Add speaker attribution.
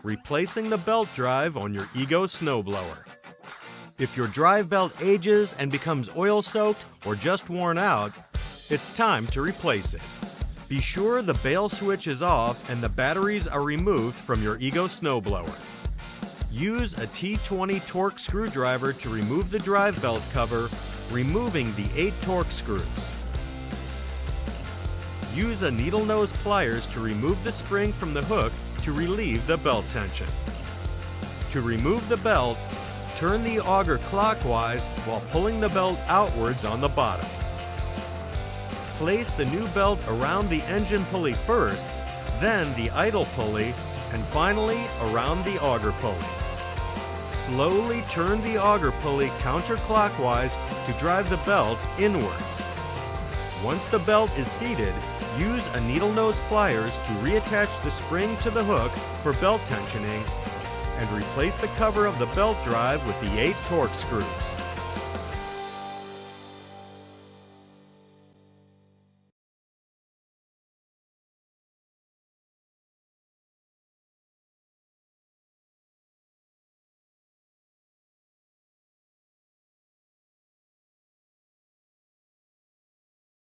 Speaker 1: replacing the belt drive on your Ego snowblower. If your drive belt ages and becomes oil-soaked or just worn out, it's time to replace it. Be sure the bail switch is off and the batteries are removed from your Ego snowblower. Use a T20 torx screwdriver to remove the drive belt cover, removing the 8 torx screws. Use a needle nose pliers to remove the spring from the hook to relieve the belt tension. To remove the belt, turn the auger clockwise while pulling the belt outwards on the bottom. Place the new belt around the engine pulley first, then the idle pulley, and finally around the auger pulley. Slowly turn the auger pulley counterclockwise to drive the belt inwards. Once the belt is seated, use a needle nose pliers to reattach the spring to the hook for belt tensioning and replace the cover of the belt drive with the 8 torx screws.